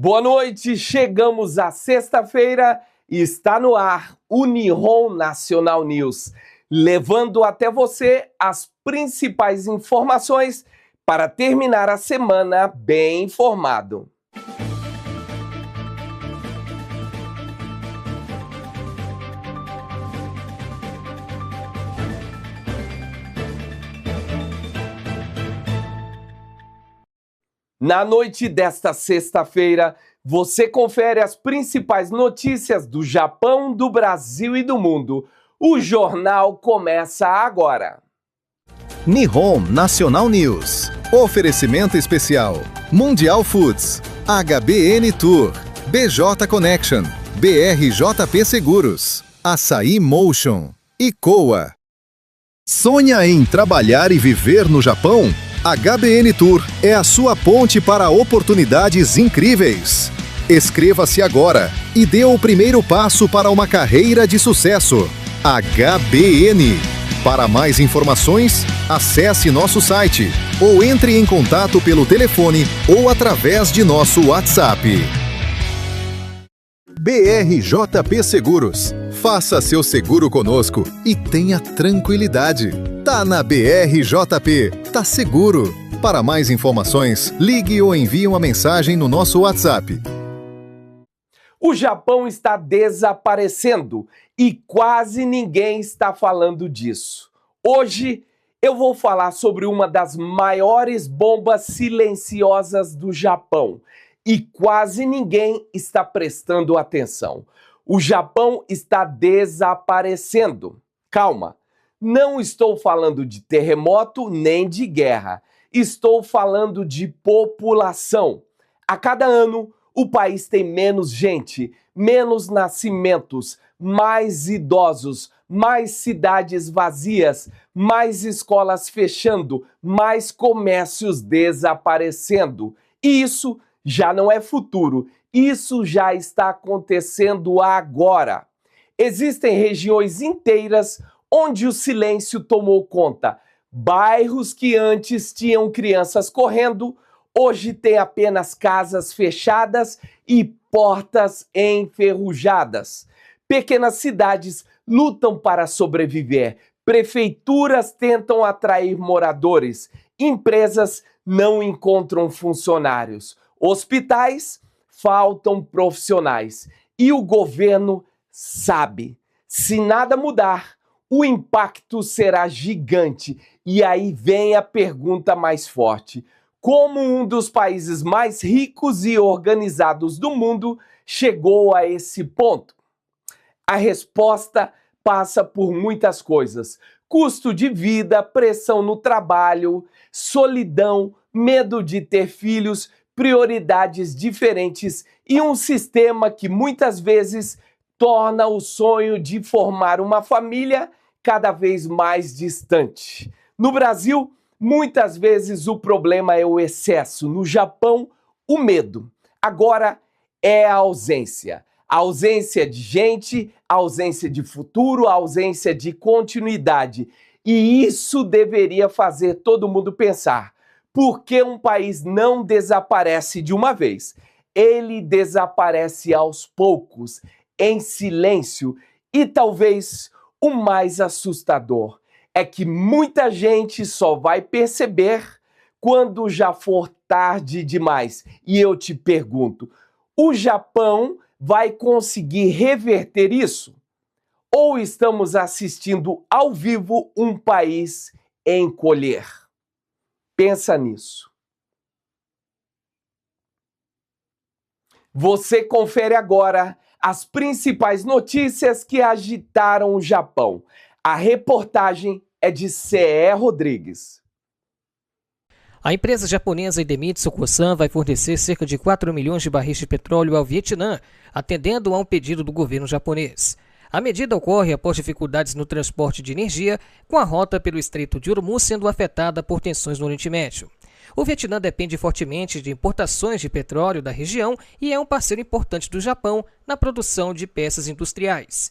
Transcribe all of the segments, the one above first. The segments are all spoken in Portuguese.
Boa noite, chegamos à sexta-feira e está no ar o Nihon National News, levando até você as principais informações para terminar a semana bem informado. Na noite desta sexta-feira, você confere as principais notícias do Japão, do Brasil e do mundo. O jornal começa agora. Nihon National News. Oferecimento especial: Mundial Foods, HBN Tour, BJ Connection, BRJP Seguros, Açaí Motion e Coa. Sonha em trabalhar e viver no Japão? HBN Tour é a sua ponte para oportunidades incríveis. Inscreva-se agora e dê o primeiro passo para uma carreira de sucesso. HBN. Para mais informações, acesse nosso site ou entre em contato pelo telefone ou através de nosso WhatsApp. BRJP Seguros. Faça seu seguro conosco e tenha tranquilidade. Tá na BRJP, tá seguro. Para mais informações, ligue ou envie uma mensagem no nosso WhatsApp. O Japão está desaparecendo e quase ninguém está falando disso. Hoje eu vou falar sobre uma das maiores bombas silenciosas do Japão e quase ninguém está prestando atenção. O Japão está desaparecendo. Calma, não estou falando de terremoto nem de guerra. Estou falando de população. A cada ano, o país tem menos gente, menos nascimentos, mais idosos, mais cidades vazias, mais escolas fechando, mais comércios desaparecendo. E isso já não é futuro, isso já está acontecendo agora. Existem regiões inteiras onde o silêncio tomou conta. Bairros que antes tinham crianças correndo, hoje tem apenas casas fechadas e portas enferrujadas. Pequenas cidades lutam para sobreviver. Prefeituras tentam atrair moradores. Empresas não encontram funcionários. Hospitais faltam profissionais. E o governo sabe. Se nada mudar, o impacto será gigante. E aí vem a pergunta mais forte. Como um dos países mais ricos e organizados do mundo chegou a esse ponto? A resposta passa por muitas coisas: custo de vida, pressão no trabalho, solidão, medo de ter filhos, prioridades diferentes e um sistema que muitas vezes torna o sonho de formar uma família cada vez mais distante. No Brasil, muitas vezes o problema é o excesso. No Japão, o medo. Agora é a ausência. A ausência de gente, a ausência de futuro, a ausência de continuidade. E isso deveria fazer todo mundo pensar. Por que um país não desaparece de uma vez? Ele desaparece aos poucos, em silêncio. E talvez o mais assustador é que muita gente só vai perceber quando já for tarde demais. E eu te pergunto, o Japão vai conseguir reverter isso? Ou estamos assistindo ao vivo um país encolher? Pensa nisso. Você confere agora as principais notícias que agitaram o Japão. A reportagem é de C.E. Rodrigues. A empresa japonesa Idemitsu Kosan vai fornecer cerca de 4 milhões de barris de petróleo ao Vietnã, atendendo a um pedido do governo japonês. A medida ocorre após dificuldades no transporte de energia, com a rota pelo Estreito de Hormuz sendo afetada por tensões no Oriente Médio. O Vietnã depende fortemente de importações de petróleo da região e é um parceiro importante do Japão na produção de peças industriais.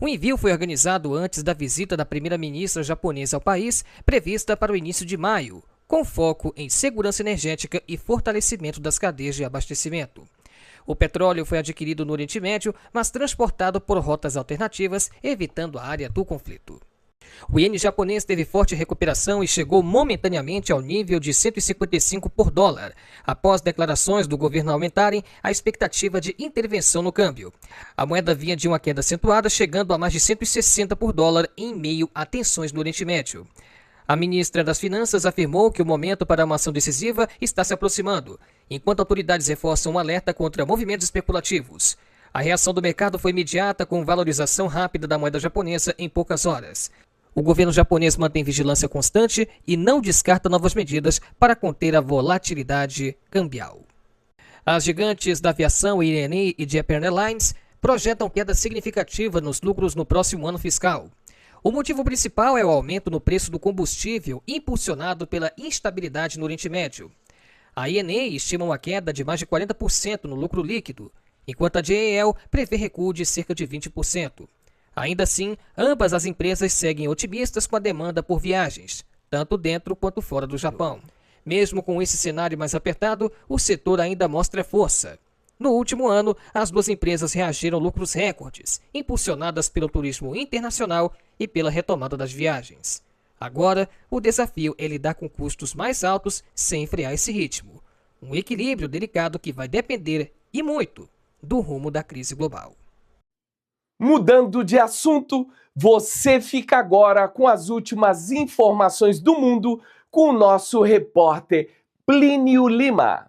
O envio foi organizado antes da visita da primeira-ministra japonesa ao país, prevista para o início de maio, com foco em segurança energética e fortalecimento das cadeias de abastecimento. O petróleo foi adquirido no Oriente Médio, mas transportado por rotas alternativas, evitando a área do conflito. O iene japonês teve forte recuperação e chegou momentaneamente ao nível de 155 por dólar, após declarações do governo aumentarem a expectativa de intervenção no câmbio. A moeda vinha de uma queda acentuada, chegando a mais de 160 por dólar em meio a tensões no Oriente Médio. A ministra das Finanças afirmou que o momento para uma ação decisiva está se aproximando, enquanto autoridades reforçam um alerta contra movimentos especulativos. A reação do mercado foi imediata, com valorização rápida da moeda japonesa em poucas horas. O governo japonês mantém vigilância constante e não descarta novas medidas para conter a volatilidade cambial. As gigantes da aviação ANA e Japan Airlines projetam queda significativa nos lucros no próximo ano fiscal. O motivo principal é o aumento no preço do combustível, impulsionado pela instabilidade no Oriente Médio. A ANA estima uma queda de mais de 40% no lucro líquido, enquanto a JAL prevê recuo de cerca de 20%. Ainda assim, ambas as empresas seguem otimistas com a demanda por viagens, tanto dentro quanto fora do Japão. Mesmo com esse cenário mais apertado, o setor ainda mostra força. No último ano, as duas empresas reagiram a lucros recordes, impulsionadas pelo turismo internacional e pela retomada das viagens. Agora, o desafio é lidar com custos mais altos sem frear esse ritmo. Um equilíbrio delicado que vai depender, e muito, do rumo da crise global. Mudando de assunto, você fica agora com as últimas informações do mundo com o nosso repórter Plínio Lima.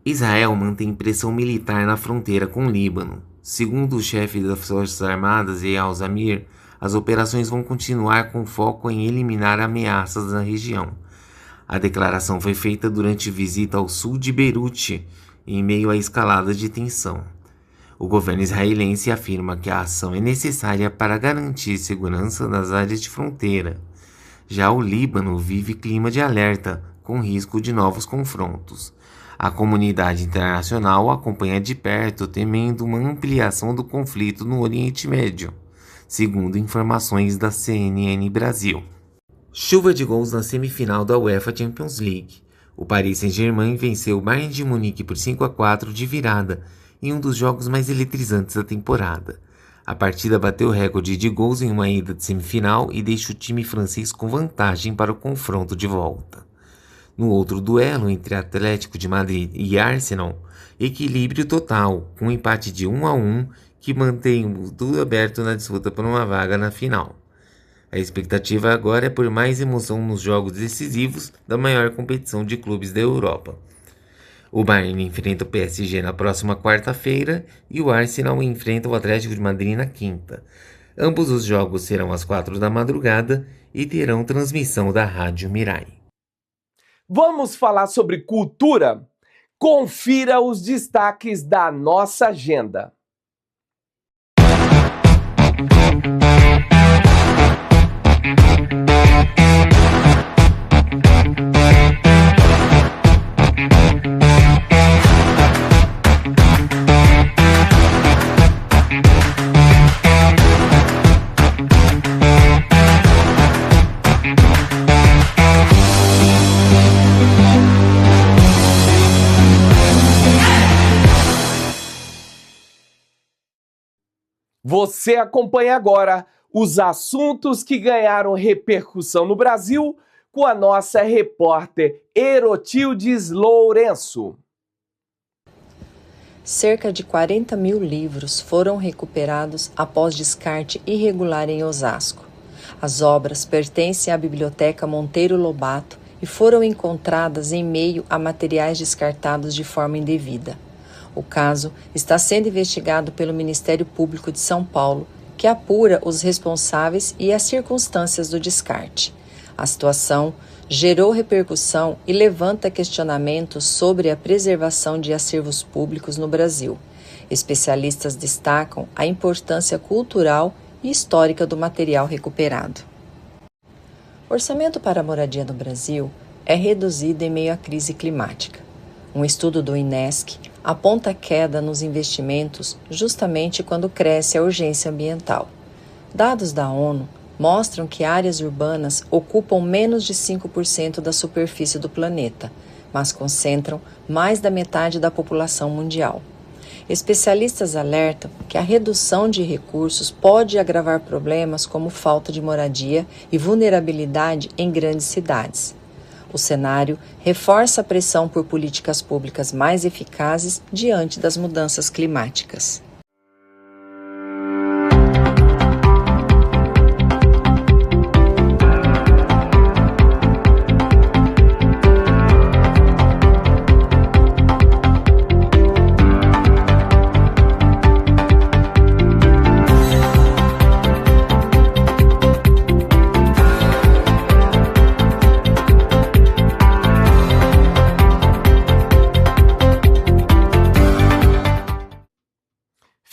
Israel mantém pressão militar na fronteira com o Líbano. Segundo o chefe das Forças Armadas, Eyal Zamir, as operações vão continuar com foco em eliminar ameaças na região. A declaração foi feita durante visita ao sul de Beirute, em meio à escalada de tensão. O governo israelense afirma que a ação é necessária para garantir segurança nas áreas de fronteira. Já o Líbano vive clima de alerta, com risco de novos confrontos. A comunidade internacional acompanha de perto, temendo uma ampliação do conflito no Oriente Médio, segundo informações da CNN Brasil. Chuva de gols na semifinal da UEFA Champions League. O Paris Saint-Germain venceu o Bayern de Munique por 5-4 de virada, em um dos jogos mais eletrizantes da temporada. A partida bateu o recorde de gols em uma ida de semifinal e deixa o time francês com vantagem para o confronto de volta. No outro duelo entre Atlético de Madrid e Arsenal, equilíbrio total, com um empate de 1-1 que mantém tudo aberto na disputa por uma vaga na final. A expectativa agora é por mais emoção nos jogos decisivos da maior competição de clubes da Europa. O Bayern enfrenta o PSG na próxima quarta-feira e o Arsenal enfrenta o Atlético de Madrid na quinta. Ambos os jogos serão às 4 da madrugada e terão transmissão da Rádio Mirai. Vamos falar sobre cultura? Confira os destaques da nossa agenda. Você acompanha agora os assuntos que ganharam repercussão no Brasil com a nossa repórter Herotildes Lourenço. Cerca de 40 mil livros foram recuperados após descarte irregular em Osasco. As obras pertencem à Biblioteca Monteiro Lobato e foram encontradas em meio a materiais descartados de forma indevida. O caso está sendo investigado pelo Ministério Público de São Paulo, que apura os responsáveis e as circunstâncias do descarte. A situação gerou repercussão e levanta questionamentos sobre a preservação de acervos públicos no Brasil. Especialistas destacam a importância cultural e histórica do material recuperado. O orçamento para a moradia no Brasil é reduzido em meio à crise climática. Um estudo do INESC aponta queda nos investimentos justamente quando cresce a urgência ambiental. Dados da ONU mostram que áreas urbanas ocupam menos de 5% da superfície do planeta, mas concentram mais da metade da população mundial. Especialistas alertam que a redução de recursos pode agravar problemas como falta de moradia e vulnerabilidade em grandes cidades. O cenário reforça a pressão por políticas públicas mais eficazes diante das mudanças climáticas.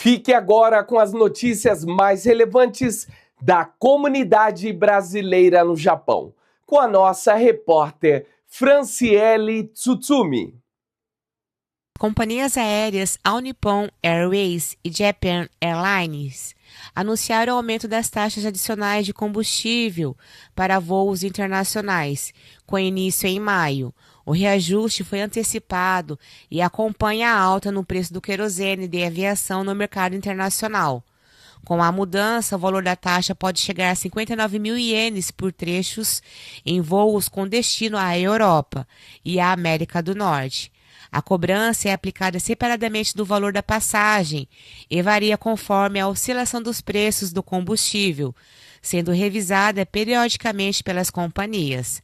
Fique agora com as notícias mais relevantes da comunidade brasileira no Japão, com a nossa repórter Franciele Tsutsumi. Companhias aéreas All Nippon Airways e Japan Airlines anunciaram o aumento das taxas adicionais de combustível para voos internacionais, com início em maio. O reajuste foi antecipado e acompanha a alta no preço do querosene de aviação no mercado internacional. Com a mudança, o valor da taxa pode chegar a 59 mil ienes por trechos em voos com destino à Europa e à América do Norte. A cobrança é aplicada separadamente do valor da passagem e varia conforme a oscilação dos preços do combustível, sendo revisada periodicamente pelas companhias.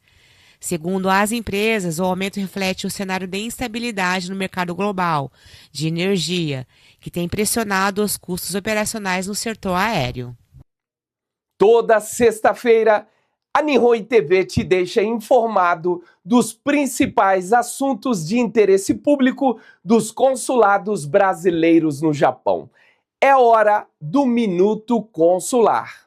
Segundo as empresas, o aumento reflete o cenário de instabilidade no mercado global de energia, que tem pressionado os custos operacionais no setor aéreo. Toda sexta-feira, a Nihon TV te deixa informado dos principais assuntos de interesse público dos consulados brasileiros no Japão. É hora do Minuto Consular.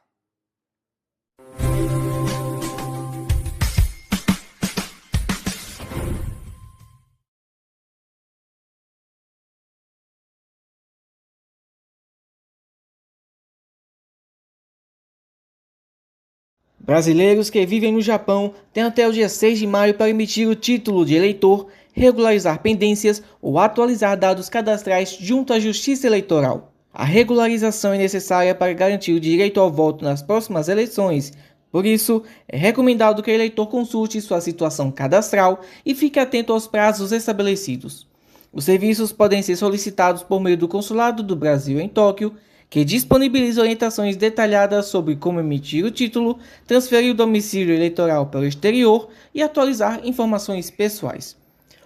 Brasileiros que vivem no Japão têm até o dia 6 de maio para emitir o título de eleitor, regularizar pendências ou atualizar dados cadastrais junto à Justiça Eleitoral. A regularização é necessária para garantir o direito ao voto nas próximas eleições. Por isso, é recomendado que o eleitor consulte sua situação cadastral e fique atento aos prazos estabelecidos. Os serviços podem ser solicitados por meio do Consulado do Brasil em Tóquio, que disponibiliza orientações detalhadas sobre como emitir o título, transferir o domicílio eleitoral para o exterior e atualizar informações pessoais.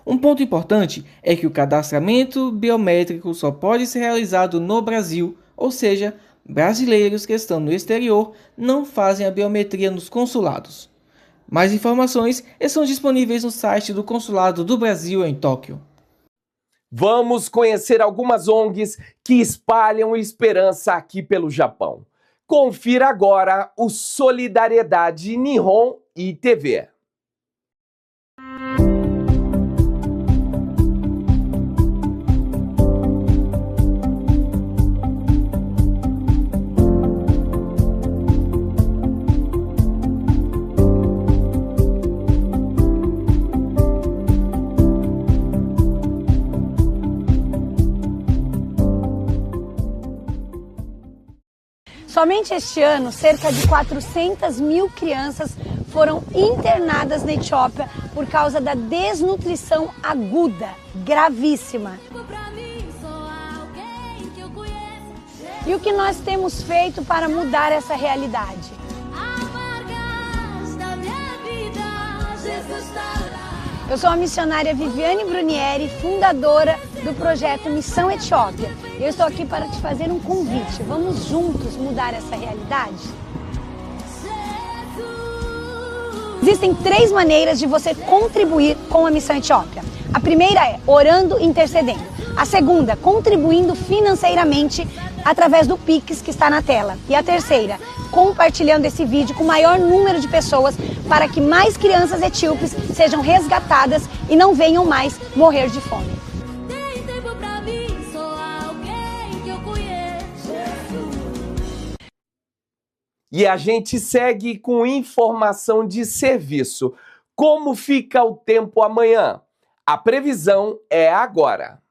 Um ponto importante é que o cadastramento biométrico só pode ser realizado no Brasil, ou seja, brasileiros que estão no exterior não fazem a biometria nos consulados. Mais informações estão disponíveis no site do Consulado do Brasil em Tóquio. Vamos conhecer algumas ONGs que espalham esperança aqui pelo Japão. Confira agora o Solidariedade Nihon TV. Somente este ano, cerca de 400 mil crianças foram internadas na Etiópia por causa da desnutrição aguda, gravíssima. E o que nós temos feito para mudar essa realidade? Eu sou a missionária Viviane Brunieri, fundadora do projeto Missão Etiópia. Eu estou aqui para te fazer um convite. Vamos juntos mudar essa realidade? Existem 3 maneiras de você contribuir com a Missão Etiópia. A primeira é orando e intercedendo. A segunda, contribuindo financeiramente através do Pix que está na tela. E a terceira, compartilhando esse vídeo com o maior número de pessoas para que mais crianças etíopes sejam resgatadas e não venham mais morrer de fome. E a gente segue com informação de serviço. Como fica o tempo amanhã? A previsão é agora.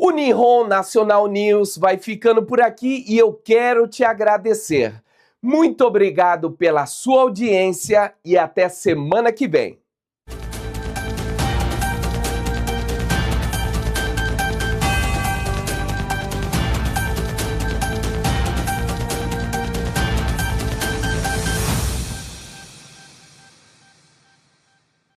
O Nihon Nacional News vai ficando por aqui e eu quero te agradecer. Muito obrigado pela sua audiência e até semana que vem.